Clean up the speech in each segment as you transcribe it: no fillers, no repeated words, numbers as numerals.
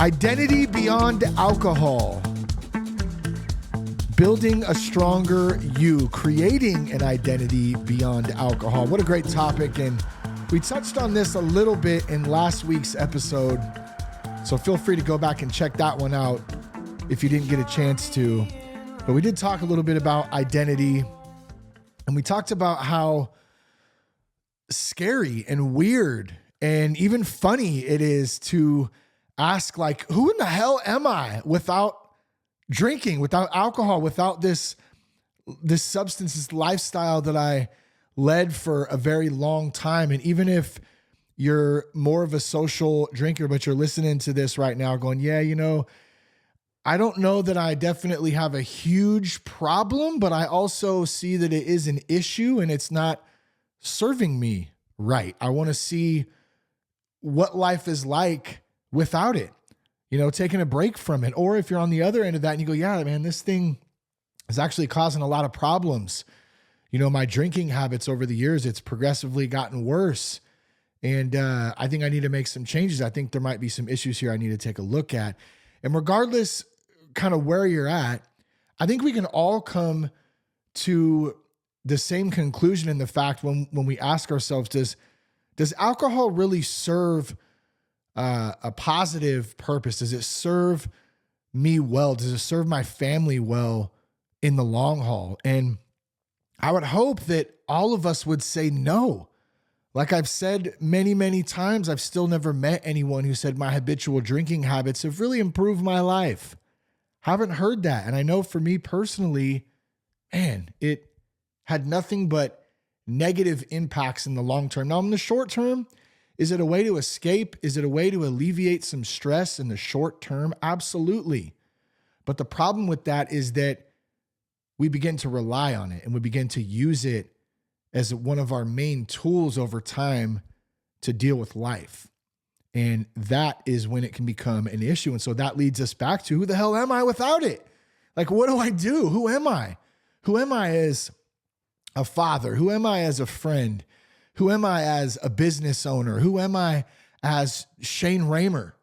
Identity beyond alcohol. Building a stronger you, creating an identity beyond alcohol. What a great topic. And we touched on this a little bit in last week's episode. So feel free to go back and check that one out if you didn't get a chance to. But we did talk a little bit about identity. And we talked about how scary and weird and even funny it is to ask, like, who in the hell am I without drinking, without alcohol, without this substance, this lifestyle that I led for a very long time? And even if you're more of a social drinker, but you're listening to this right now going, yeah, I don't know that I definitely have a huge problem, but I also see that it is an issue and it's not serving me right. I want to see what life is like without it, taking a break from it. Or if you're on the other end of that and you go, yeah, man, this thing is actually causing a lot of problems. My drinking habits over the years, it's progressively gotten worse. And I think I need to make some changes. I think there might be some issues here I need to take a look at. And regardless kind of where you're at, I think we can all come to the same conclusion in the fact when we ask ourselves, does alcohol really serve a positive purpose? Does it serve me well? Does it serve my family well in the long haul? And I would hope that all of us would say no. Like I've said many, many times, I've still never met anyone who said my habitual drinking habits have really improved my life. Haven't heard that. And I know for me personally, man, it had nothing but negative impacts in the long term. Now, in the short term, is it a way to escape? Is it a way to alleviate some stress in the short term? Absolutely. But the problem with that is that we begin to rely on it and we begin to use it as one of our main tools over time to deal with life. And that is when it can become an issue. And so that leads us back to, who the hell am I without it? Like, what do I do? Who am I? Who am I as a father? Who am I as a friend? Who am I as a business owner? Who am I as Shane Raymer?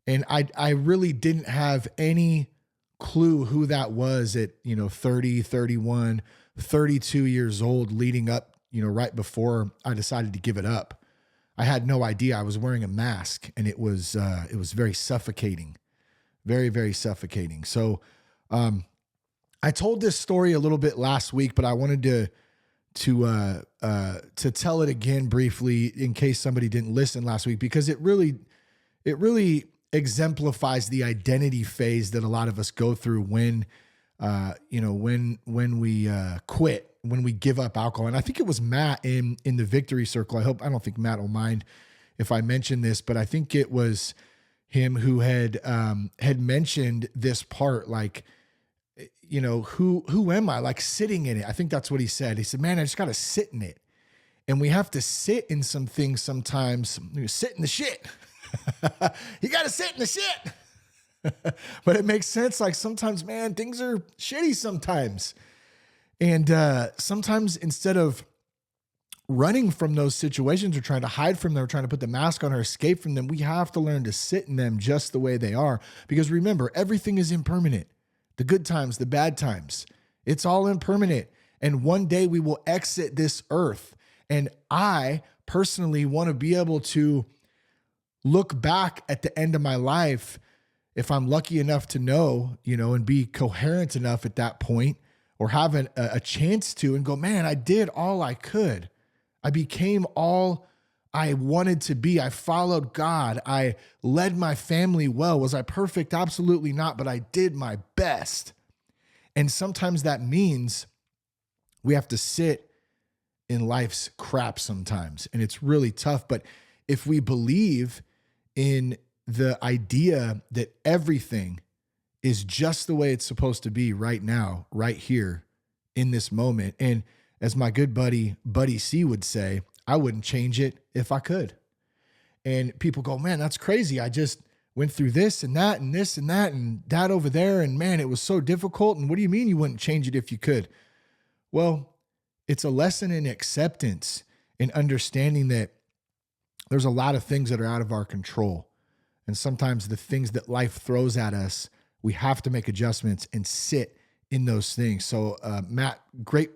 And I really didn't have any clue who that was at, 30, 31, 32 years old, leading up, right before I decided to give it up. I had no idea. I was wearing a mask and it was very suffocating, very, very suffocating. So, I told this story a little bit last week, but I wanted to tell it again briefly in case somebody didn't listen last week, because it really exemplifies the identity phase that a lot of us go through when we quit, when we give up alcohol. And I think it was Matt in the Victory Circle. I don't think Matt will mind if I mention this, but I think it was him who had mentioned this part, like, who am I? Like, sitting in it. I think that's what he said. He said, man, I just got to sit in it. And we have to sit in some things sometimes. You sit in the shit. You got to sit in the shit. But it makes sense. Like, sometimes, man, things are shitty sometimes. And sometimes instead of running from those situations or trying to hide from them or trying to put the mask on or escape from them, we have to learn to sit in them just the way they are. Because remember, everything is impermanent. The good times, the bad times, it's all impermanent. And one day we will exit this earth. And I personally want to be able to look back at the end of my life, if I'm lucky enough to know, and be coherent enough at that point, or have a chance to, and go, man, I did all I could. I became all I wanted to be. I followed God. I led my family well. Was I perfect? Absolutely not, but I did my best. And sometimes that means we have to sit in life's crap sometimes, and it's really tough. But if we believe in the idea that everything is just the way it's supposed to be right now, right here in this moment, and as my good buddy C would say, I wouldn't change it if I could. And people go, man, that's crazy. I just went through this and that and this and that and that over there. And man, it was so difficult. And what do you mean you wouldn't change it if you could? Well, it's a lesson in acceptance and understanding that there's a lot of things that are out of our control. And sometimes the things that life throws at us, we have to make adjustments and sit in those things. So, Matt, great,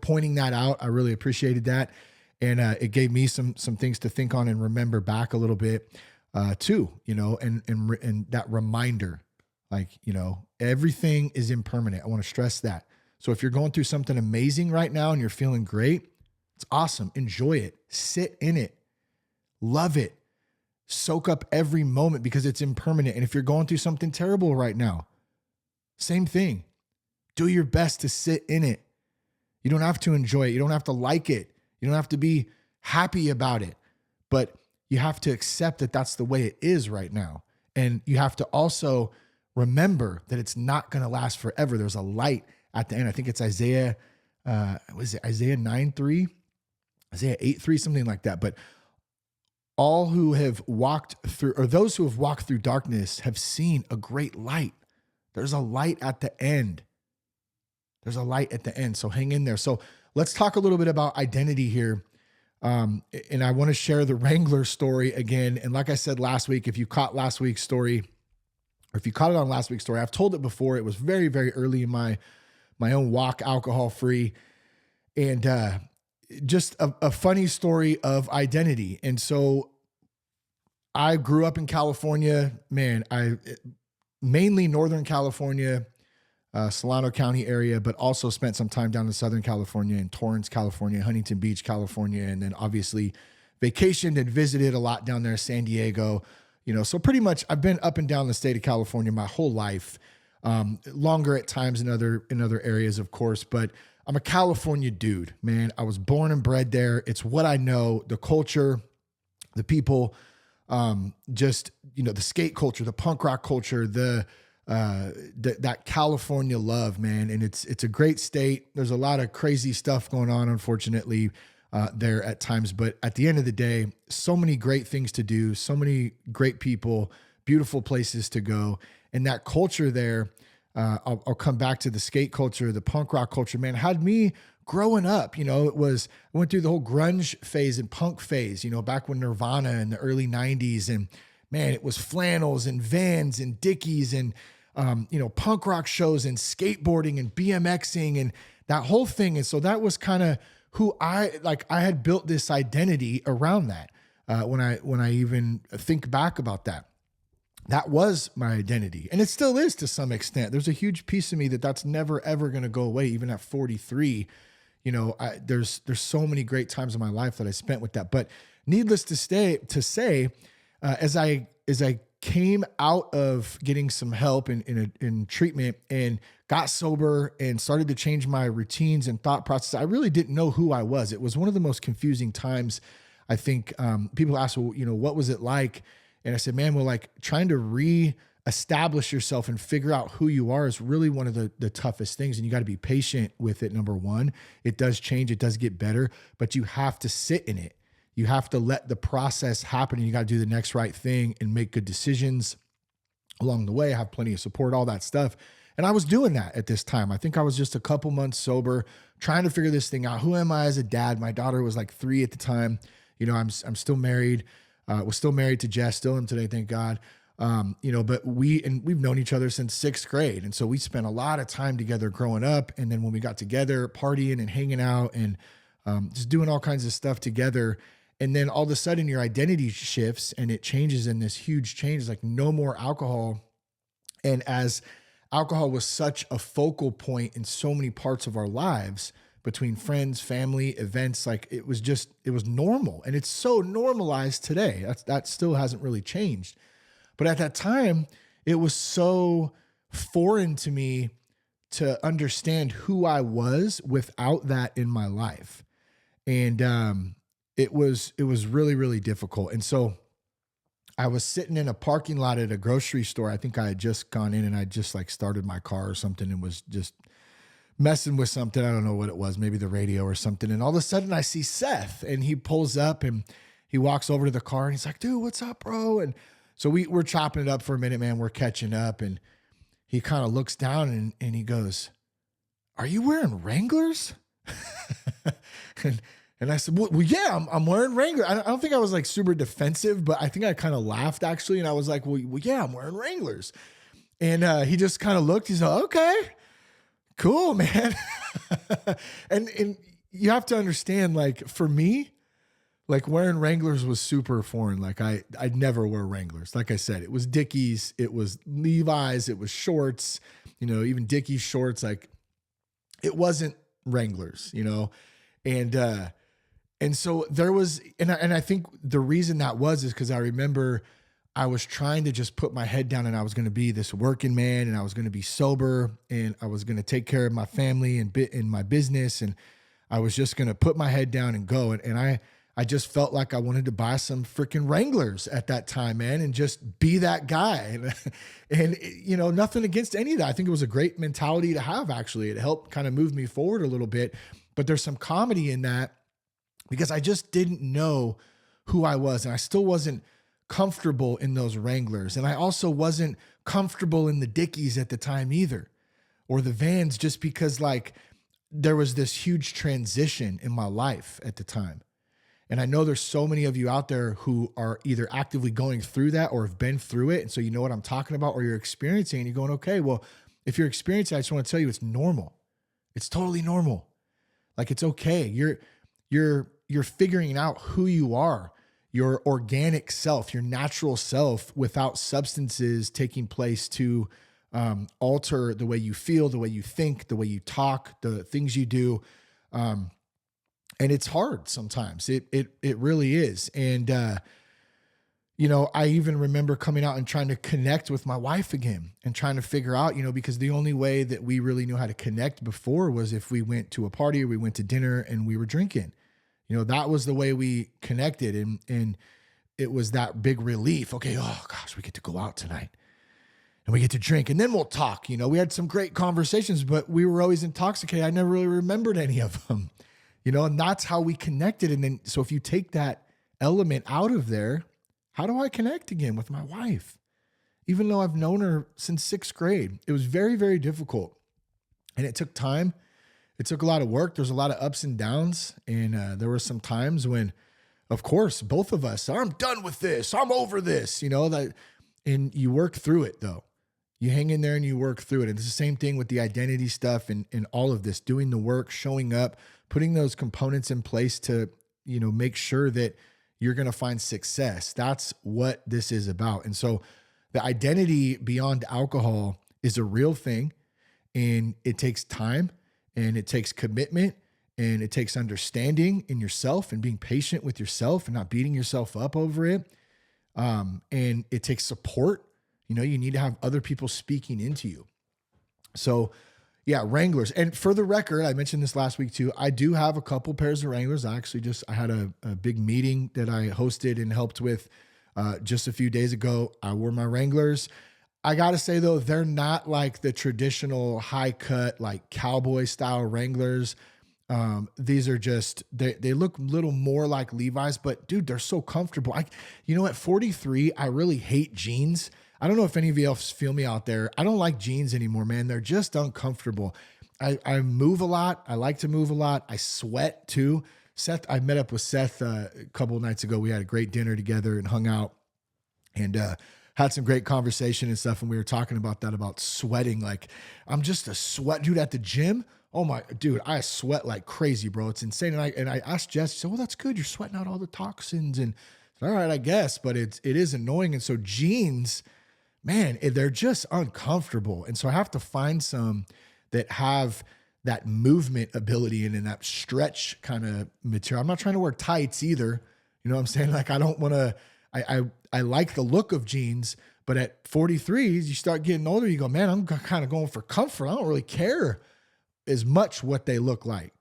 pointing that out. I really appreciated that. And it gave me some things to think on and remember back a little bit too, and that reminder, like, everything is impermanent. I want to stress that. So if you're going through something amazing right now and you're feeling great, it's awesome. Enjoy it. Sit in it. Love it. Soak up every moment because it's impermanent. And if you're going through something terrible right now, same thing. Do your best to sit in it. You don't have to enjoy it. You don't have to like it. You don't have to be happy about it, but you have to accept that that's the way it is right now. And you have to also remember that it's not going to last forever. There's a light at the end. I think it's Isaiah 9:3, Isaiah 8:3, something like that. But all who have walked through, or those who have walked through darkness have seen a great light. There's a light at the end. There's a light at the end. So hang in there. So let's talk a little bit about identity here. And I want to share the Wrangler story again. And like I said last week, if you caught last week's story, or if you caught it on last week's story, I've told it before. It was very, very early in my own walk, alcohol free, and just a funny story of identity. And so I grew up in California, man. Mainly Northern California, Solano County area, but also spent some time down in Southern California, in Torrance, California, Huntington Beach, California, and then obviously vacationed and visited a lot down there, San Diego. So pretty much I've been up and down the state of California my whole life, longer at times in other areas, of course, but I'm a California dude, man. I was born and bred there. It's what I know, the culture, the people, just, the skate culture, the punk rock culture, that California love, man. And it's a great state. There's a lot of crazy stuff going on, unfortunately, there at times, but at the end of the day, so many great things to do, so many great people, beautiful places to go. And that culture there, I'll come back to the skate culture, the punk rock culture, man, had me growing up. I went through the whole grunge phase and punk phase, back when Nirvana in the early 90s, and man, it was flannels and Vans and Dickies and, punk rock shows and skateboarding and BMXing and that whole thing. And so that was kind of who I had built this identity around that. When I even think back about that, that was my identity, and it still is to some extent. There's a huge piece of me that's never, ever going to go away. Even at 43, there's so many great times in my life that I spent with that. But needless to say, as I came out of getting some help in treatment and got sober and started to change my routines and thought process, I really didn't know who I was. It was one of the most confusing times. I think people ask, well, what was it like? And I said, man, well, like trying to reestablish yourself and figure out who you are is really one of the toughest things. And you got to be patient with it. Number one, it does change. It does get better, but you have to sit in it. You have to let the process happen, and you got to do the next right thing and make good decisions along the way. Have plenty of support, all that stuff. And I was doing that at this time. I think I was just a couple months sober, trying to figure this thing out. Who am I as a dad? My daughter was like 3 at the time. I'm still married. Was still married to Jess, still am today, thank God. But we've known each other since 6th grade. And so we spent a lot of time together growing up. And then when we got together, partying and hanging out and just doing all kinds of stuff together. And then all of a sudden your identity shifts and it changes in this huge change. It's like no more alcohol. And as alcohol was such a focal point in so many parts of our lives, between friends, family, events, like it was normal. And it's so normalized today. That still hasn't really changed. But at that time, it was so foreign to me to understand who I was without that in my life. And it was really, really difficult. And so I was sitting in a parking lot at a grocery store. I think I had just gone in and I just like started my car or something and was just messing with something. I don't know what it was, maybe the radio or something. And all of a sudden I see Seth and he pulls up and he walks over to the car and he's like, dude, what's up, bro? And so we're chopping it up for a minute, man. We're catching up. And he kind of looks down and he goes, are you wearing Wranglers? and And I said, well yeah, I'm wearing Wrangler. I don't think I was like super defensive, but I think I kind of laughed actually. And I was like, well yeah, I'm wearing Wranglers. And he just kind of looked, he's like, okay, cool, man. and you have to understand, like for me, like wearing Wranglers was super foreign. Like I'd never wear Wranglers. Like I said, it was Dickies, it was Levi's, it was shorts, even Dickies shorts. Like it wasn't Wranglers, and so there was, and I think the reason that was is because I remember I was trying to just put my head down and I was going to be this working man and I was going to be sober and I was going to take care of my family and in my business. And I was just going to put my head down and go. And I just felt like I wanted to buy some freaking Wranglers at that time, man, and just be that guy. And nothing against any of that. I think it was a great mentality to have, actually. It helped kind of move me forward a little bit, but there's some comedy in that because I just didn't know who I was. And I still wasn't comfortable in those Wranglers. And I also wasn't comfortable in the Dickies at the time either, or the Vans, just because like there was this huge transition in my life at the time. And I know there's so many of you out there who are either actively going through that or have been through it. And so you know what I'm talking about, or you're experiencing and you're going, okay, well, if you're experiencing it, I just want to tell you it's normal. It's totally normal. Like it's okay. You're figuring out who you are, your organic self, your natural self, without substances taking place to alter the way you feel, the way you think, the way you talk, the things you do. And it's hard sometimes. It really is. And, I even remember coming out and trying to connect with my wife again and trying to figure out, because the only way that we really knew how to connect before was if we went to a party or we went to dinner and we were drinking. That was the way we connected. And it was that big relief. Okay, oh gosh, we get to go out tonight and we get to drink and then we'll talk. We had some great conversations, but we were always intoxicated. I never really remembered any of them, and that's how we connected. And then, so if you take that element out of there, how do I connect again with my wife? Even though I've known her since 6th grade, it was very, very difficult. And it took time. It took a lot of work. There's a lot of ups and downs. And there were some times when, of course, both of us, I'm done with this. I'm over this, and you work through it though. You hang in there and you work through it. And it's the same thing with the identity stuff and all of this, doing the work, showing up, putting those components in place to, make sure that you're going to find success. That's what this is about. And so the identity beyond alcohol is a real thing, and it takes time and it takes commitment and it takes understanding in yourself and being patient with yourself and not beating yourself up over it. And it takes support. You need to have other people speaking into you. So yeah, Wranglers. And for the record, I mentioned this last week too, I do have a couple pairs of Wranglers. I had a big meeting that I hosted and helped with just a few days ago. I wore my Wranglers. I got to say though, they're not like the traditional high cut, like cowboy style Wranglers. These are just, they look a little more like Levi's, but dude, they're so comfortable. At 43, I really hate jeans. I don't know if any of you else feel me out there. I don't like jeans anymore, man. They're just uncomfortable. I move a lot. I like to move a lot. I sweat too. I met up with Seth a couple of nights ago. We had a great dinner together and hung out and had some great conversation and stuff. And we were talking about that, about sweating. Like, I'm just a sweat dude at the gym. Oh my, dude, I sweat like crazy, bro. It's insane. And I asked Jess, she said, well, that's good. You're sweating out all the toxins. And all right, I guess, but it is annoying. And so jeans, man, they're just uncomfortable. And so I have to find some that have that movement ability and that stretch kind of material. I'm not trying to wear tights either. You know what I'm saying? Like, I don't want to, I like the look of jeans, but at 43, you start getting older, you go, man, I'm kind of going for comfort. I don't really care as much what they look like,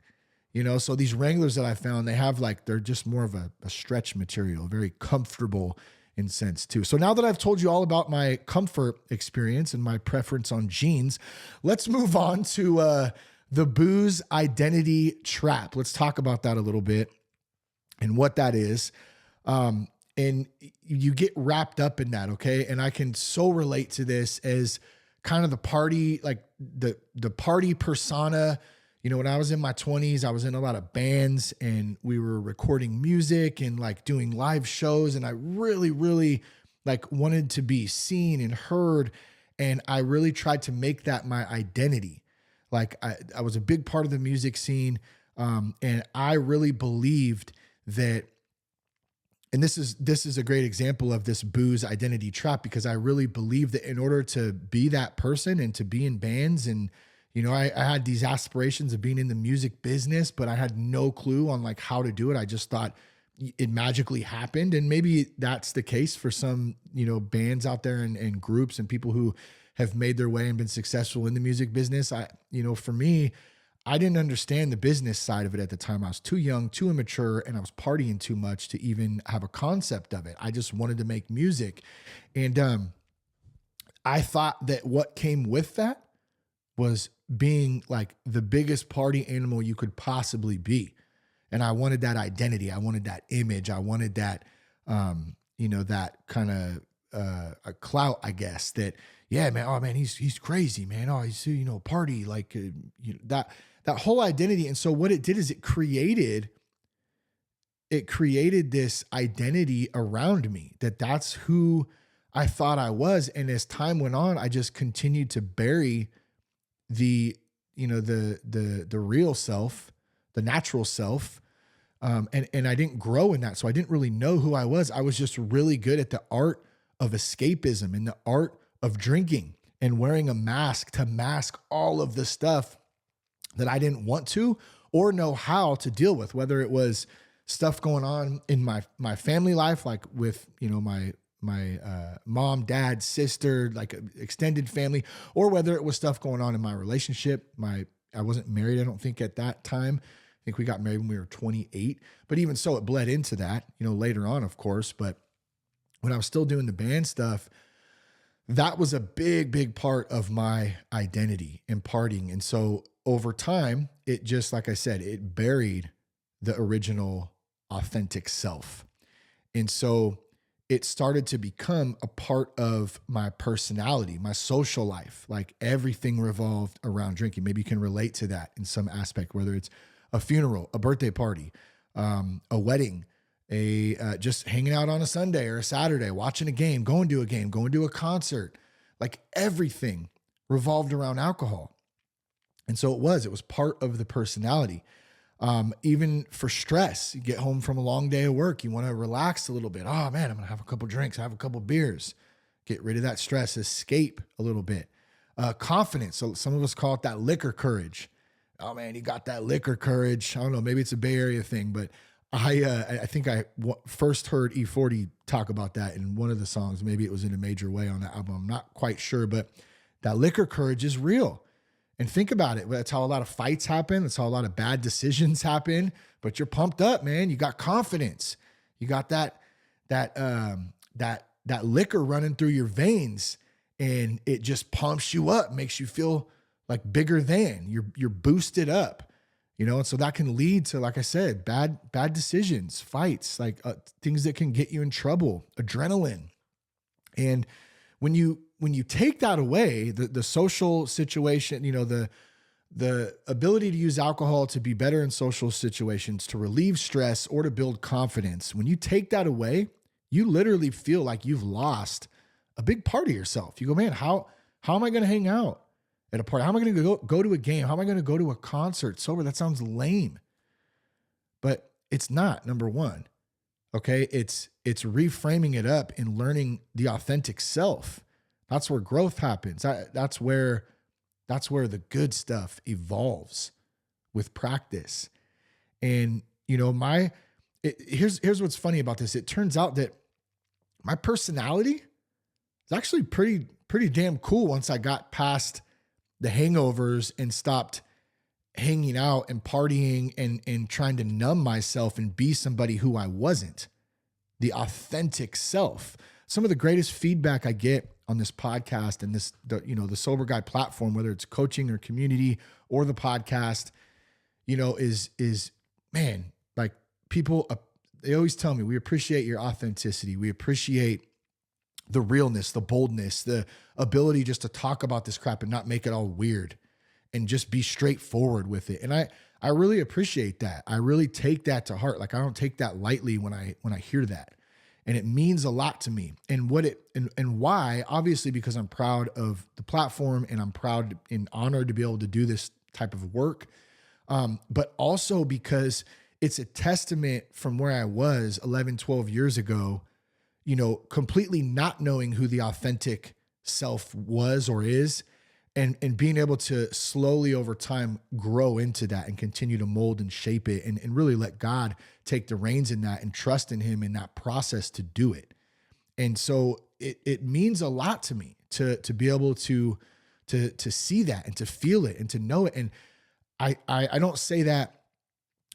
So these Wranglers that I found, they're just more of a stretch material, very comfortable in sense too. So now that I've told you all about my comfort experience and my preference on jeans, let's move on to the booze identity trap. Let's talk about that a little bit and what that is. And you get wrapped up in that, okay? And I can so relate to this as kind of the party, like the party persona. when I was in my 20s, I was in a lot of bands and we were recording music and like doing live shows. And I really, really like wanted to be seen and heard. And I really tried to make that my identity. Like I was a big part of the music scene. And I really believed that, and this is a great example of this booze identity trap, because I really believe that in order to be that person and to be in bands, and I had these aspirations of being in the music business, but I had no clue on like how to do it. I just thought it magically happened. And maybe that's the case for some, bands out there and groups and people who have made their way and been successful in the music business. For me, I didn't understand the business side of it at the time. I was too young, too immature, and I was partying too much to even have a concept of it. I just wanted to make music. And I thought that what came with that was being like the biggest party animal you could possibly be. And I wanted that identity. I wanted that image. I wanted that, that kind of a clout, I guess, that, yeah, man, oh man, he's crazy, man. Oh, he's, party, like that whole identity. And so what it did is it created this identity around me, that's who I thought I was. And as time went on, I just continued to bury the real self, the natural self. And I didn't grow in that. So I didn't really know who I was. I was just really good at the art of escapism and the art of drinking and wearing a mask to mask all of the stuff that I didn't want to or know how to deal with, whether it was stuff going on in my family life, like with, my mom, dad, sister, like extended family, or whether it was stuff going on in my relationship. I wasn't married, I don't think, at that time. I think we got married when we were 28, but even so, it bled into that, later on, of course. But when I was still doing the band stuff, that was a big, big part of my identity and partying. And so over time, it just, like I said, it buried the original authentic self. And so it started to become a part of my personality, my social life. Like everything revolved around drinking. Maybe you can relate to that in some aspect, whether it's a funeral, a birthday party, a wedding, just hanging out on a Sunday or a Saturday, watching a game, going to a concert. Like everything revolved around alcohol. And so it was part of the personality. Even for stress, you get home from a long day of work, you want to relax a little bit. Oh man, I'm going to have a couple drinks, have a couple beers, get rid of that stress, escape a little bit. Confidence. So some of us call it that liquor courage. Oh man, you got that liquor courage. I don't know, maybe it's a Bay Area thing, but I think I first heard E40 talk about that in one of the songs. Maybe it was in a major way on that album. I'm not quite sure, but that liquor courage is real. And think about it. That's how a lot of fights happen. That's how a lot of bad decisions happen. But you're pumped up, man. You got confidence. You got that liquor running through your veins, and it just pumps you up, makes you feel like bigger than. You're boosted up. And so that can lead to, like I said, bad decisions, fights, like things that can get you in trouble, adrenaline. And when you take that away, the social situation, the ability to use alcohol to be better in social situations, to relieve stress or to build confidence, when you take that away, you literally feel like you've lost a big part of yourself. You go, man, how am I going to hang out at a party? How am I going to go to a game? How am I going to go to a concert sober? That sounds lame. But it's not, number one. Okay. It's reframing it up and learning the authentic self. That's where growth happens. That's where the good stuff evolves with practice. And here's what's funny about this. It turns out that my personality is actually pretty damn cool once I got past the hangovers and stopped hanging out and partying and trying to numb myself and be somebody who I wasn't, the authentic self. Some of the greatest feedback I get on this podcast and the Sober Guy platform, whether it's coaching or community or the podcast, is man, like people, they always tell me, we appreciate your authenticity. We appreciate the realness, the boldness, the ability just to talk about this crap and not make it all weird. and just be straightforward with it. And I really appreciate that. I really take that to heart. Like I don't take that lightly when I hear that. And it means a lot to me. And and why, obviously, because I'm proud of the platform and I'm proud and honored to be able to do this type of work. But also because it's a testament from where I was 11, 12 years ago, completely not knowing who the authentic self was or is, and being able to slowly over time grow into that and continue to mold and shape it and really let God take the reins in that and trust in him in that process to do it. And so it means a lot to me to be able to see that and to feel it and to know it. And I don't say that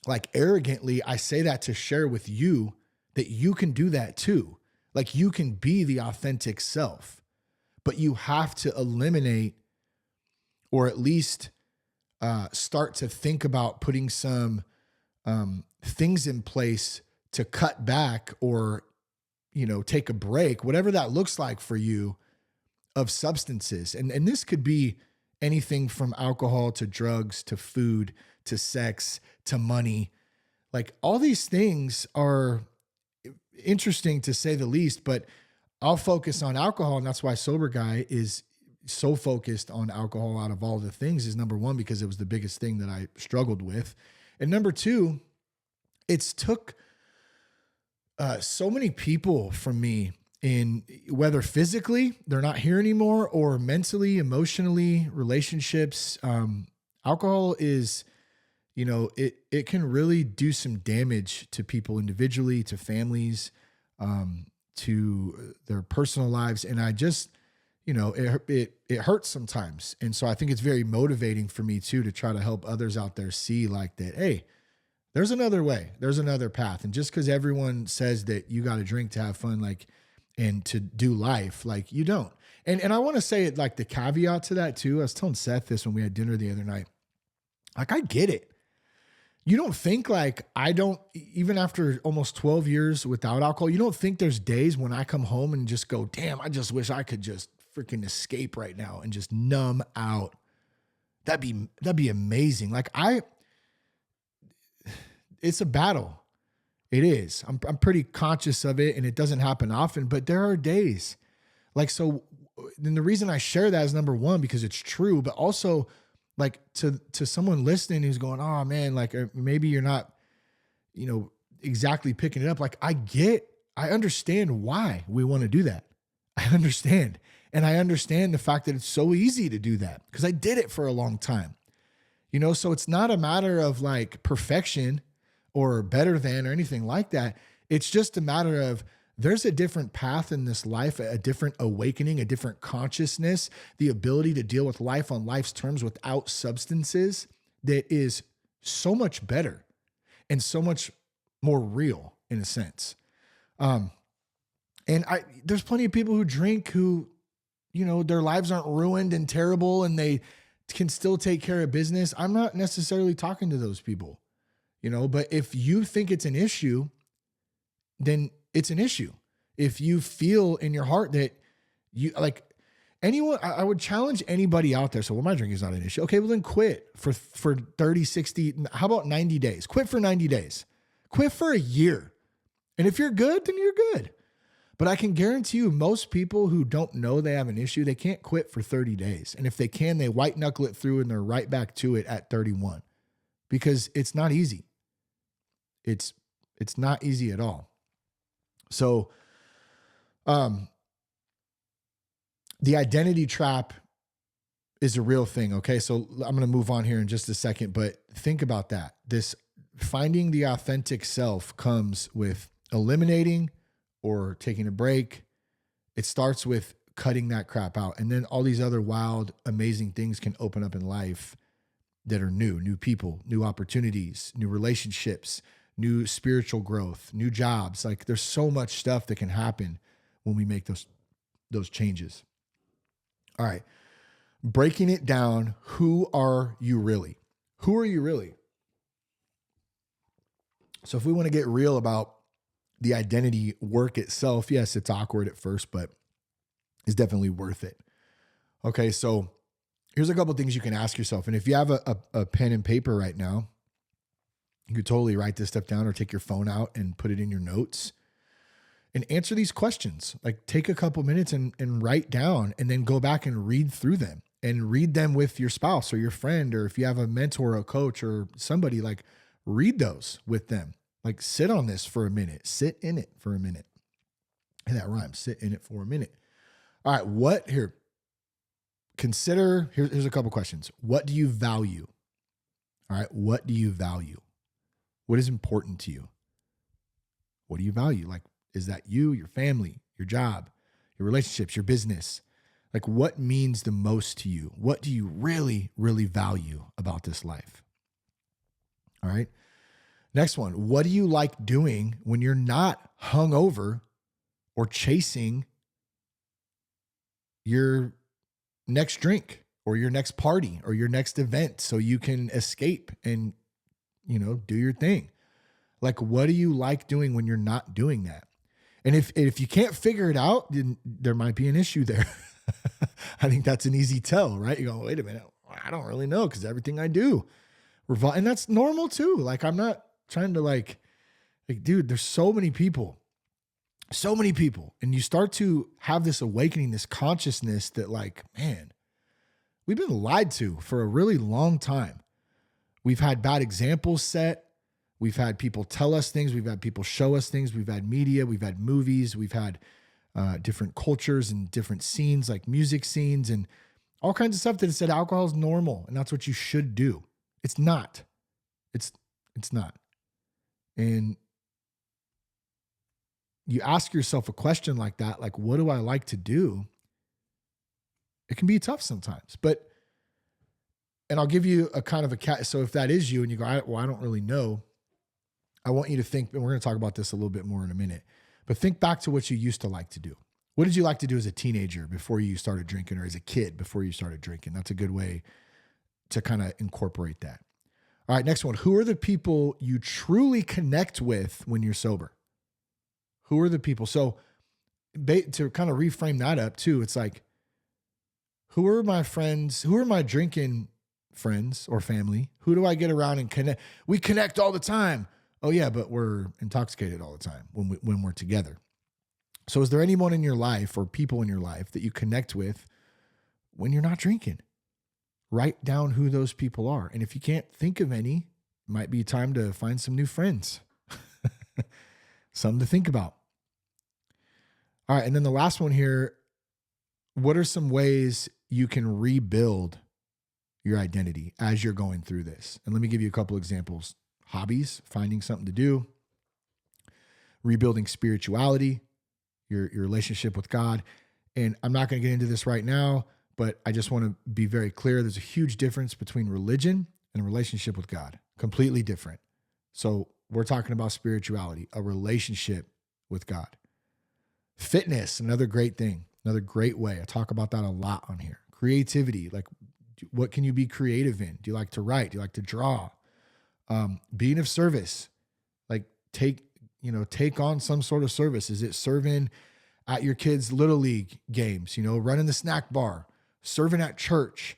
like arrogantly. I say that to share with you that you can do that too. Like you can be the authentic self, but you have to eliminate or at least start to think about putting some things in place to cut back or, take a break, whatever that looks like for you, of substances. And this could be anything from alcohol to drugs to food to sex to money. Like all these things are interesting to say the least, but I'll focus on alcohol. And that's why Sober Guy is so focused on alcohol out of all the things. Is number one, because it was the biggest thing that I struggled with. And number two, it's took so many people from me, in whether physically they're not here anymore or mentally, emotionally, relationships. Alcohol is, it can really do some damage to people individually, to families, to their personal lives. And I just, it hurts sometimes. And so I think it's very motivating for me too, to try to help others out there see like that. Hey, there's another way, there's another path. And just because everyone says that you got to drink to have fun, like, and to do life, like you don't. And I want to say it, like the caveat to that too. I was telling Seth this when we had dinner the other night. Like, I get it. You don't think like I don't, even after almost 12 years without alcohol, you don't think there's days when I come home and just go, damn, I just wish I could just freaking escape right now and just numb out. That'd be amazing. Like it's a battle. It is. I'm pretty conscious of it, and it doesn't happen often, but there are days like, so then the reason I share that is number one, because it's true, but also like to someone listening who's going, oh man, like maybe you're not, exactly picking it up. Like I understand why we want to do that. I understand. And I understand the fact that it's so easy to do that because I did it for a long time, so it's not a matter of like perfection or better than or anything like that. It's just a matter of there's a different path in this life, a different awakening, a different consciousness, the ability to deal with life on life's terms without substances that is so much better and so much more real in a sense. There's plenty of people who drink who, their lives aren't ruined and terrible and they can still take care of business. I'm not necessarily talking to those people, but if you think it's an issue, then it's an issue. If you feel in your heart that you like anyone, I would challenge anybody out there. So, well, my drinking is not an issue. Okay, well then quit for 30, 60, how about 90 days? Quit for 90 days. Quit for a year. And if you're good, then you're good. But I can guarantee you most people who don't know they have an issue, they can't quit for 30 days. And if they can, they white knuckle it through and they're right back to it at 31 because it's not easy. It's not easy at all. So, the identity trap is a real thing. Okay. So I'm going to move on here in just a second, but think about that. This finding the authentic self comes with eliminating or taking a break. It starts with cutting that crap out. And then all these other wild, amazing things can open up in life that are new people, new opportunities, new relationships, new spiritual growth, new jobs. Like there's so much stuff that can happen when we make those changes. All right. Breaking it down. Who are you really? Who are you really? So if we want to get real about the identity work itself, yes, it's awkward at first, but it's definitely worth it. Okay. So here's a couple of things you can ask yourself. And if you have a pen and paper right now, you could totally write this stuff down or take your phone out and put it in your notes and answer these questions. Like take a couple minutes and write down, and then go back and read through them, and read them with your spouse or your friend, or if you have a mentor or a coach or somebody, like read those with them. Like sit on this for a minute, sit in it for a minute. And that rhymes, sit in it for a minute. All right, here's a couple questions. What do you value? All right, what do you value? What is important to you? What do you value? Like, is that you, your family, your job, your relationships, your business? Like, what means the most to you? What do you really, really value about this life? All right. Next one. What do you like doing when you're not hungover or chasing your next drink or your next party or your next event so you can escape and, do your thing? Like, what do you like doing when you're not doing that? And if you can't figure it out, then there might be an issue there. I think that's an easy tell, right? You go, wait a minute, I don't really know, because everything I do and that's normal too. Like, I'm not trying to like, dude, there's so many people. And you start to have this awakening, this consciousness that like, man, we've been lied to for a really long time. We've had bad examples set. We've had people tell us things. We've had people show us things. We've had media. We've had movies. We've had different cultures and different scenes, like music scenes and all kinds of stuff that said alcohol is normal and that's what you should do. It's not. It's not. And you ask yourself a question like that, like, what do I like to do? It can be tough sometimes, and I'll give you a kind of a so if that is you and you go, I don't really know, I want you to think, and we're going to talk about this a little bit more in a minute, but think back to what you used to like to do. What did you like to do as a teenager before you started drinking, or as a kid before you started drinking? That's a good way to kind of incorporate that. All right, next one. Who are the people you truly connect with when you're sober? Who are the people? So to kind of reframe that up too, it's like, who are my friends? Who are my drinking friends or family? Who do I get around and connect? We connect all the time. Oh yeah, but we're intoxicated all the time when we're together. So is there anyone in your life or people in your life that you connect with when you're not drinking? Write down who those people are. And if you can't think of any, it might be time to find some new friends. Something to think about. All right. And then the last one here, what are some ways you can rebuild your identity as you're going through this? And let me give you a couple examples. Hobbies, finding something to do, rebuilding spirituality, your relationship with God. And I'm not going to get into this right now, but I just want to be very clear. There's a huge difference between religion and a relationship with God. Completely different. So we're talking about spirituality, a relationship with God. Fitness, another great thing, another great way. I talk about that a lot on here. Creativity, like what can you be creative in? Do you like to write? Do you like to draw? Being of service, like take on some sort of service. Is it serving at your kids' little league games, running the snack bar, serving at church?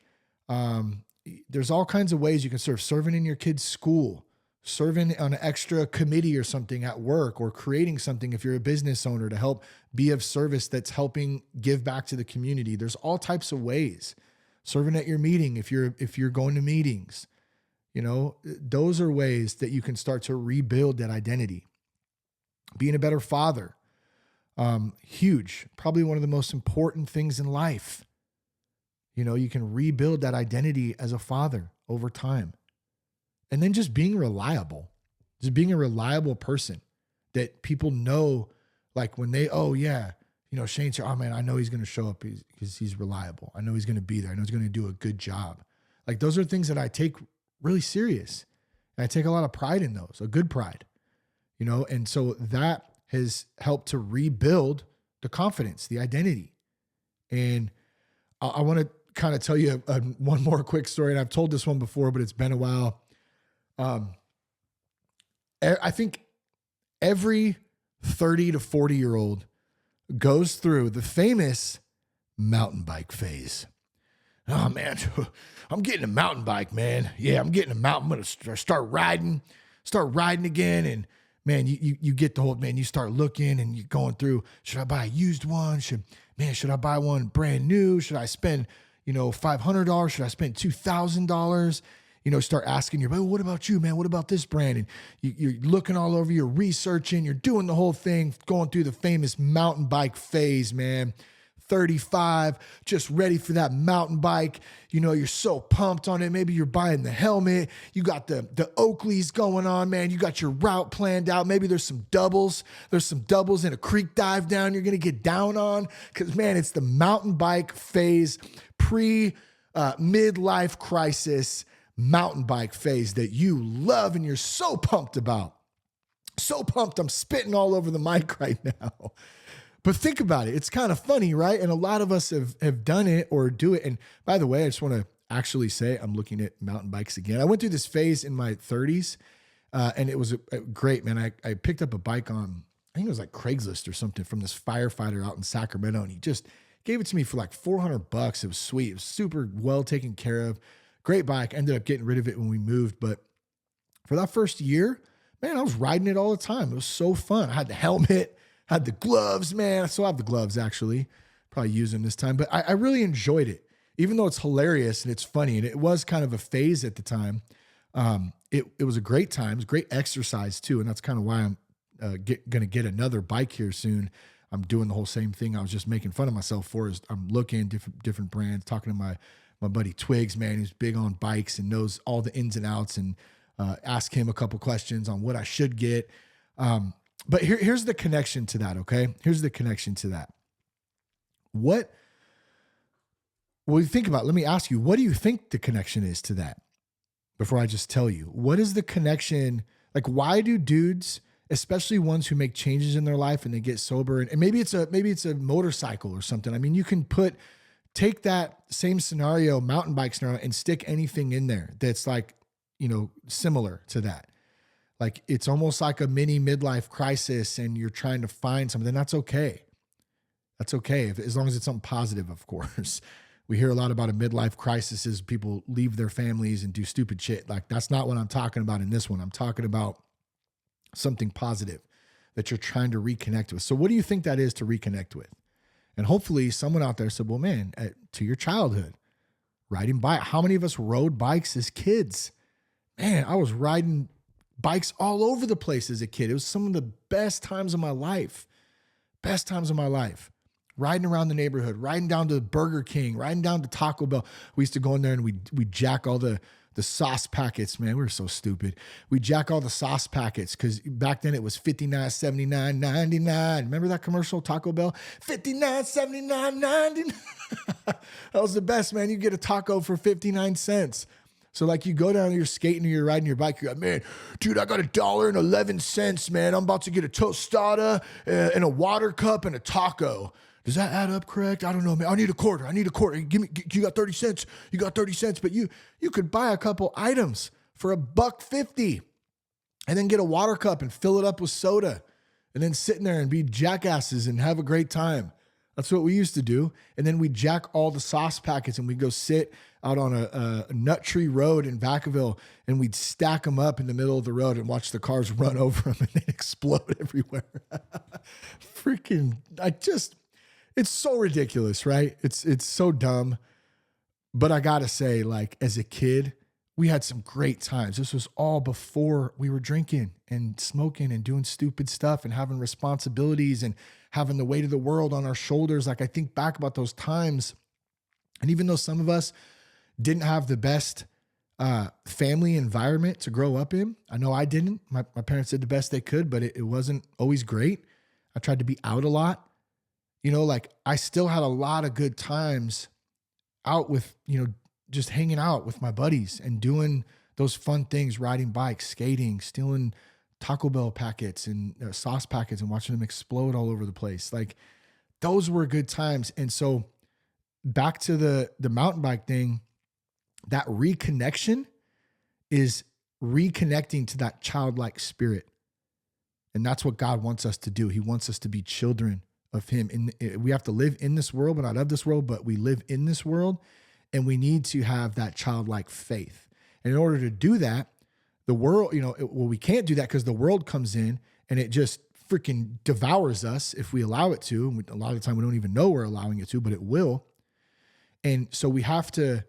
There's all kinds of ways you can serve, serving in your kids' school, serving on an extra committee or something at work, or creating something if you're a business owner to help be of service that's helping give back to the community. There's all types of ways. Serving at your meeting if you're going to meetings. Those are ways that you can start to rebuild that identity. Being a better father, huge, probably one of the most important things in life. You can rebuild that identity as a father over time. And then just being reliable, just being a reliable person that people know, like when they, oh yeah, Shane's here, oh man, I know he's going to show up because he's reliable. I know he's going to be there. I know he's going to do a good job. Like those are things that I take really serious. And I take a lot of pride in those, a good pride, and so that has helped to rebuild the confidence, the identity. And I want to kind of tell you one more quick story. And I've told this one before, but it's been a while. I think every 30 to 40-year-old goes through the famous mountain bike phase. Oh man, I'm getting a mountain bike, man. Yeah, I'm getting a mountain. I'm going to start riding again. And man, you get the whole, man, you start looking and you're going through, should I buy a used one? Should I buy one brand new? Should I spend, $500? Should I spend $2,000? Start asking your, what about you, man? What about this brand? And you're looking all over, you're researching, you're doing the whole thing, going through the famous mountain bike phase, man. 35, just ready for that mountain bike. You're so pumped on it. Maybe you're buying the helmet. You got the Oakleys going on, man. You got your route planned out. Maybe there's some doubles. There's some doubles in a creek dive down you're going to get down on. Because, man, it's the mountain bike phase, midlife crisis mountain bike phase that you love and you're so pumped about. So pumped. I'm spitting all over the mic right now. But think about it. It's kind of funny, right? And a lot of us have done it or do it. And by the way, I just want to actually say I'm looking at mountain bikes again. I went through this phase in my 30s, and it was great, man. I picked up a bike on, I think it was like Craigslist or something, from this firefighter out in Sacramento, and he just gave it to me for like $400. It was sweet. It was super well taken care of. Great bike. I ended up getting rid of it when we moved. But for that first year, man, I was riding it all the time. It was so fun. I had the helmet. Had the gloves, man. I still have the gloves, actually. Probably use them this time. But I really enjoyed it, even though it's hilarious and it's funny. And it was kind of a phase at the time. It was a great time. It was great exercise, too. And that's kind of why I'm going to get another bike here soon. I'm doing the whole same thing I was just making fun of myself for. Is I'm looking different brands, talking to my buddy Twigs, man, who's big on bikes and knows all the ins and outs, and ask him a couple questions on what I should get. But here's the connection to that, okay? Here's the connection to that. Well, you think about it, let me ask you, what do you think the connection is to that? Before I just tell you, what is the connection? Like, why do dudes, especially ones who make changes in their life and they get sober, and maybe it's a motorcycle or something. I mean, you can take that same scenario, mountain bike scenario, and stick anything in there that's like, similar to that. Like, it's almost like a mini midlife crisis and you're trying to find something. That's okay. That's okay. As long as it's something positive, of course. We hear a lot about a midlife crisis as people leave their families and do stupid shit. Like, that's not what I'm talking about in this one. I'm talking about something positive that you're trying to reconnect with. So what do you think that is to reconnect with? And hopefully someone out there said, well, man, to your childhood, riding bike. How many of us rode bikes as kids? Man, I was riding bikes all over the place as a kid. It was some of the best times of my life. Best times of my life. Riding around the neighborhood, riding down to Burger King, riding down to Taco Bell. We used to go in there and we jack all the sauce packets, man. We were so stupid. We jack all the sauce packets because back then it was $59.79, $99. Remember that commercial, Taco Bell? $59.79, $99. That was the best, man. You get a taco for 59 cents. So like you go down, you're skating or you're riding your bike. You're like, man, dude, I got $1.11, man. I'm about to get a tostada and a water cup and a taco. Does that add up correct? I don't know, man. I need a quarter. You got 30 cents. You got 30 cents. But you could buy a couple items for $1.50 and then get a water cup and fill it up with soda and then sit in there and be jackasses and have a great time. That's what we used to do. And then we'd jack all the sauce packets and we'd go sit out on a nut tree road in Vacaville and we'd stack them up in the middle of the road and watch the cars run over them and then explode everywhere. It's so ridiculous, right? It's so dumb. But I gotta say, like, as a kid, we had some great times. This was all before we were drinking and smoking and doing stupid stuff and having responsibilities and having the weight of the world on our shoulders. Like, I think back about those times. And even though some of us didn't have the best family environment to grow up in, I know I didn't. My parents did the best they could, but it wasn't always great. I tried to be out a lot. Like, I still had a lot of good times out with, just hanging out with my buddies and doing those fun things, riding bikes, skating, stealing Taco Bell packets and sauce packets and watching them explode all over the place. Like, those were good times. And so back to the mountain bike thing, that reconnection is reconnecting to that childlike spirit. And that's what God wants us to do. He wants us to be children of him. And we have to live in this world, but not of this world, but we live in this world. And we need to have that childlike faith. And in order to do that, the world, we can't do that because the world comes in and it just freaking devours us if we allow it to. And a lot of the time we don't even know we're allowing it to, but it will. And so we have to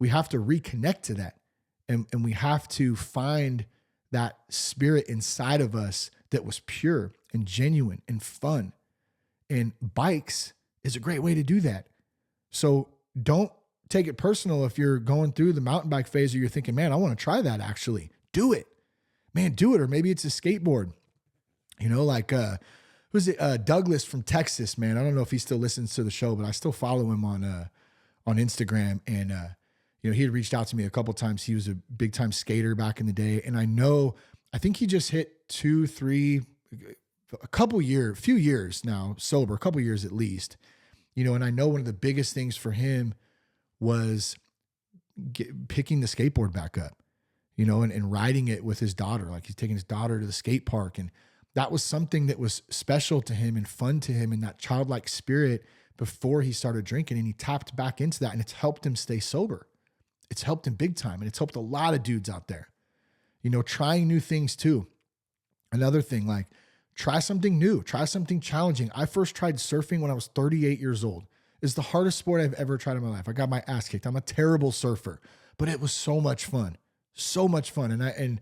reconnect to that. And we have to find that spirit inside of us that was pure and genuine and fun. And bikes is a great way to do that. So don't take it personal if you're going through the mountain bike phase or you're thinking, man, I want to try that actually. Do it. Man, do it. Or maybe it's a skateboard. Who's it? Douglas from Texas, man. I don't know if he still listens to the show, but I still follow him on Instagram. And, he had reached out to me a couple of times. He was a big time skater back in the day. And I think he just hit a few years now, sober, a couple years at least, and I know one of the biggest things for him was picking the skateboard back up, and riding it with his daughter. Like he's taking his daughter to the skate park. And that was something that was special to him and fun to him, and that childlike spirit before he started drinking. And he tapped back into that, and it's helped him stay sober. It's helped him big time. And it's helped a lot of dudes out there, trying new things too. Another thing, like try something new, try something challenging. I first tried surfing when I was 38 years old. It's the hardest sport I've ever tried in my life. I got my ass kicked. I'm a terrible surfer, but it was so much fun. So much fun. And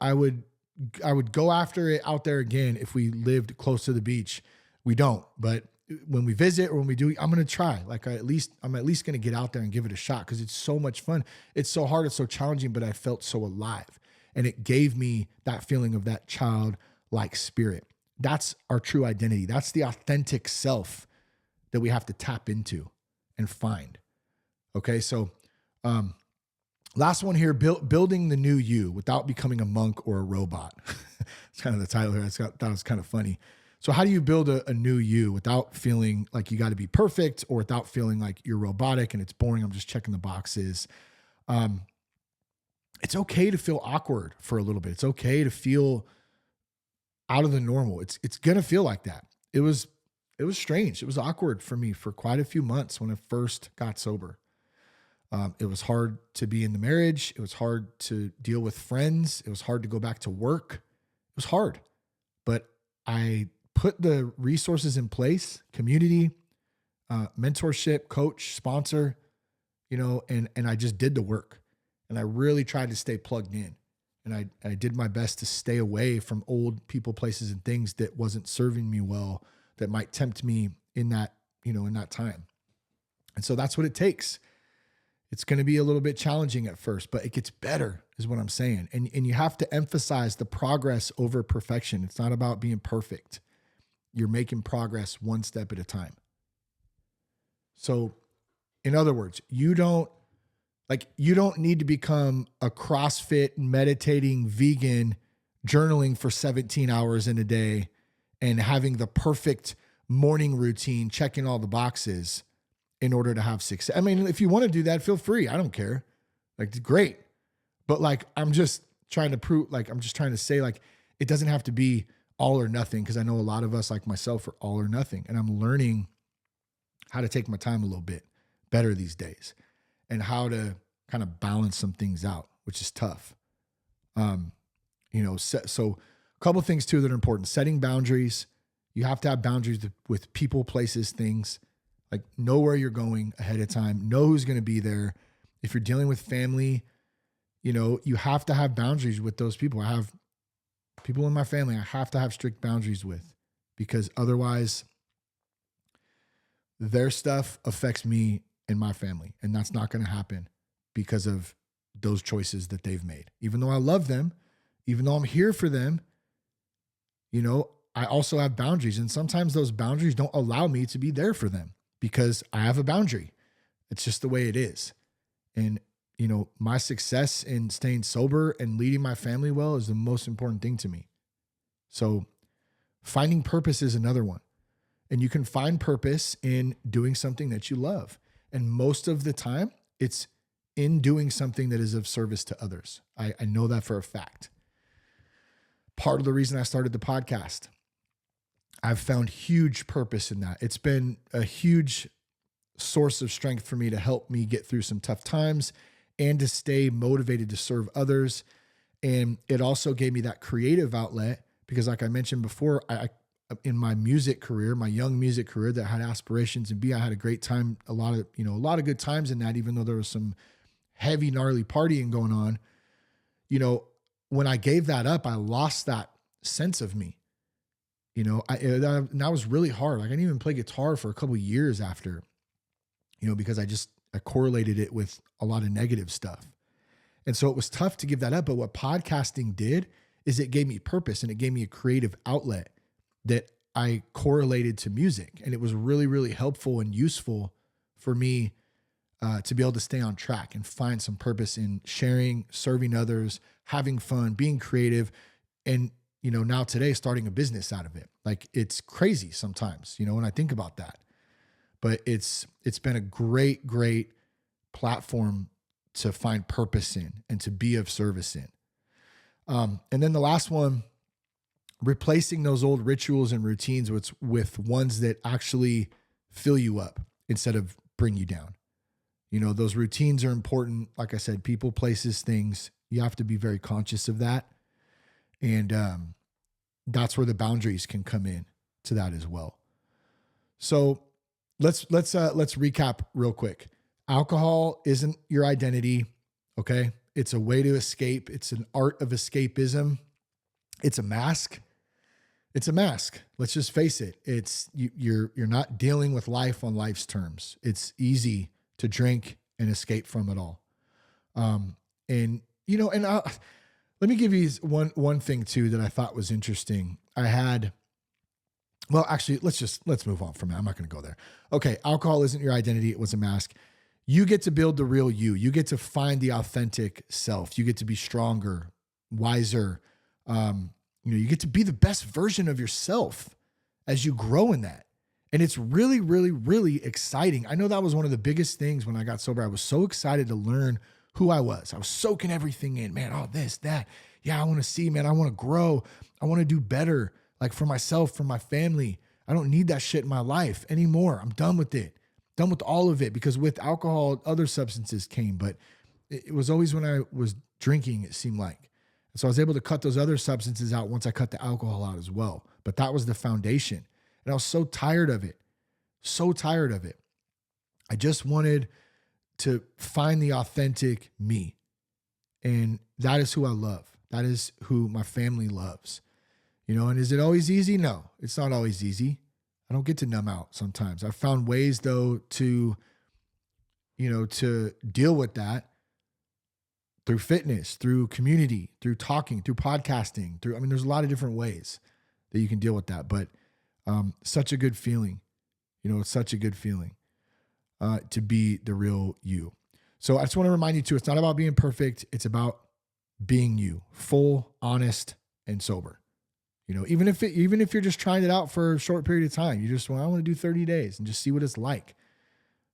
I would go after it out there again if we lived close to the beach. We don't, but when we visit or when we do, I'm going to try. Like I'm at least going to get out there and give it a shot because it's so much fun. It's so hard. It's so challenging, but I felt so alive. And it gave me that feeling of that childlike spirit. That's our true identity. That's the authentic self that we have to tap into and find. Okay. So, last one here, building the new you without becoming a monk or a robot. It's kind of the title here. I thought it was kind of funny. So how do you build a new you without feeling like you got to be perfect or without feeling like you're robotic and it's boring? I'm just checking the boxes. It's okay to feel awkward for a little bit. It's okay to feel out of the normal. It's going to feel like that. It was strange. It was awkward for me for quite a few months when I first got sober. It was hard to be in the marriage. It was hard to deal with friends. It was hard to go back to work. It was hard, but I put the resources in place, community, mentorship, coach, sponsor, and I just did the work, and I really tried to stay plugged in, and I did my best to stay away from old people, places, and things that wasn't serving me well, that might tempt me in that time. And so that's what it takes. It's going to be a little bit challenging at first, but it gets better is what I'm saying. And you have to emphasize the progress over perfection. It's not about being perfect. You're making progress one step at a time. So in other words, you don't need to become a CrossFit, meditating, vegan, journaling for 17 hours in a day and having the perfect morning routine, checking all the boxes in order to have success. I mean, if you want to do that, feel free. I don't care. Like, great. But I'm just trying to say, it doesn't have to be all or nothing, because I know a lot of us, like myself, are all or nothing. And I'm learning how to take my time a little bit better these days and how to kind of balance some things out, which is tough. So a couple of things too that are important. Setting boundaries. You have to have boundaries with people, places, things. Like, know where you're going ahead of time. Know who's going to be there. If you're dealing with family, you have to have boundaries with those people. I have people in my family I have to have strict boundaries with, because otherwise their stuff affects me and my family. And that's not going to happen because of those choices that they've made. Even though I love them, even though I'm here for them, I also have boundaries. And sometimes those boundaries don't allow me to be there for them because I have a boundary. It's just the way it is. And, my success in staying sober and leading my family well is the most important thing to me. So finding purpose is another one. And you can find purpose in doing something that you love. And most of the time, it's in doing something that is of service to others. I know that for a fact. Part of the reason I started the podcast, I've found huge purpose in that. It's been a huge source of strength for me to help me get through some tough times and to stay motivated to serve others. And it also gave me that creative outlet because, like I mentioned before, I in my music career, my young music career that had aspirations, and I had a great time, a lot of good times in that, even though there was some heavy, gnarly partying going on. When I gave that up, I lost that sense of me. And that was really hard. Like I didn't even play guitar for a couple of years after, because I correlated it with a lot of negative stuff. And so it was tough to give that up. But what podcasting did is it gave me purpose and it gave me a creative outlet that I correlated to music. And it was really, really helpful and useful for me to be able to stay on track and find some purpose in sharing, serving others, having fun, being creative. And, now today starting a business out of it. Like it's crazy sometimes, when I think about that, but it's been a great, great platform to find purpose in and to be of service in. And then the last one, replacing those old rituals and routines with ones that actually fill you up instead of bring you down. Those routines are important. Like I said, people, places, things, you have to be very conscious of that. And that's where the boundaries can come in to that as well. So let's recap real quick. Alcohol isn't your identity. Okay. It's a way to escape. It's an art of escapism. It's a mask. It's a mask. Let's just face it. You're not dealing with life on life's terms. It's easy to drink and escape from it all. Let me give you one thing too that I thought was interesting. Let's move on from that. I'm not going to go there. Okay. Alcohol isn't your identity. It was a mask. You get to build the real you. You get to find the authentic self. You get to be stronger, wiser. You get to be the best version of yourself as you grow in that. And it's really, really, really exciting. I know that was one of the biggest things when I got sober. I was so excited to learn who I was. I was soaking everything in, man. Oh, this, that. Yeah, I want to see, man. I want to grow. I want to do better, like for myself, for my family. I don't need that shit in my life anymore. I'm done with it. Done with all of it, because with alcohol, other substances came, but it was always when I was drinking, it seemed like. And so I was able to cut those other substances out once I cut the alcohol out as well. But that was the foundation. And I was so tired of it. So tired of it. I just wanted to find the authentic me. And that is who I love. That is who my family loves. And is it always easy? No, it's not always easy. I don't get to numb out sometimes. I've found ways though to deal with that through fitness, through community, through talking, through podcasting, there's a lot of different ways that you can deal with that, but such a good feeling. It's such a good feeling to be the real you. So I just want to remind you too, it's not about being perfect. It's about being you, full, honest, and sober. Even if you're just trying it out for a short period of time, I want to do 30 days and just see what it's like.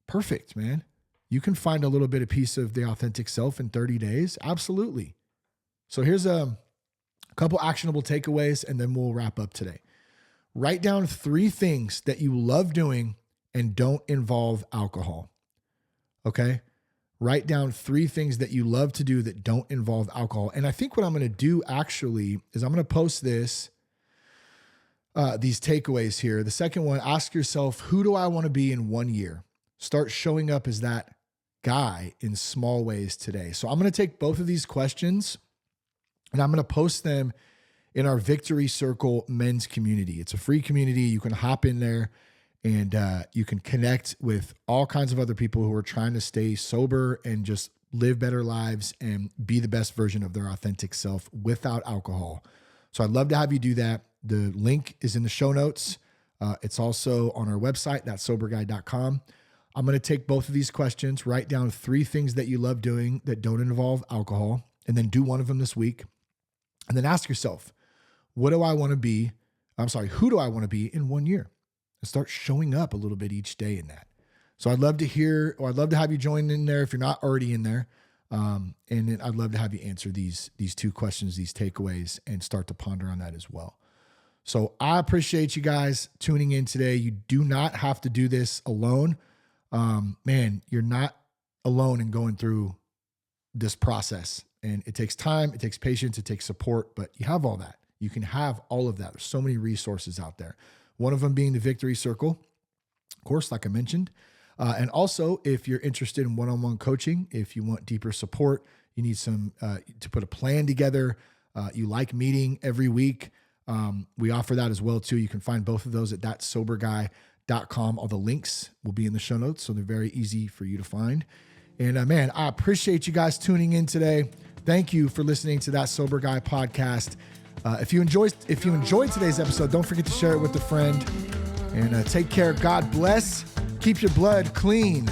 Perfect, man. You can find a little bit of piece of the authentic self in 30 days. Absolutely. So here's a couple actionable takeaways, and then we'll wrap up today. Write down 3 things that you love doing and don't involve alcohol. Okay. Write down 3 things that you love to do that don't involve alcohol. And I think what I'm going to do actually is I'm going to post these takeaways here. The second one, ask yourself, who do I want to be in 1 year? Start showing up as that guy in small ways today. So I'm going to take both of these questions and I'm going to post them in our Victory Circle men's community. It's a free community. You can hop in there and you can connect with all kinds of other people who are trying to stay sober and just live better lives and be the best version of their authentic self without alcohol. So I'd love to have you do that. The link is in the show notes. It's also on our website, thatsoberguy.com. I'm going to take both of these questions, write down 3 things that you love doing that don't involve alcohol, and then do one of them this week. And then ask yourself, who do I want to be in 1 year? And start showing up a little bit each day in that. So I'd love to have you join in there if you're not already in there. And then I'd love to have you answer these 2 questions, these takeaways, and start to ponder on that as well. So I appreciate you guys tuning in today. You do not have to do this alone. man, you're not alone in going through this process. And it takes time, it takes patience, it takes support, but you have all that. You can have all of that. There's so many resources out there. One of them being the Victory Circle, of course, like I mentioned. And also, if you're interested in one-on-one coaching, if you want deeper support, you need some to put a plan together. You like meeting every week. We offer that as well too. You can find both of those at thatsoberguy.com. All the links will be in the show notes, so they're very easy for you to find. And man, I appreciate you guys tuning in today. Thank you for listening to That Sober Guy podcast. If you enjoyed today's episode, don't forget to share it with a friend. And take care. God bless. Keep your blood clean.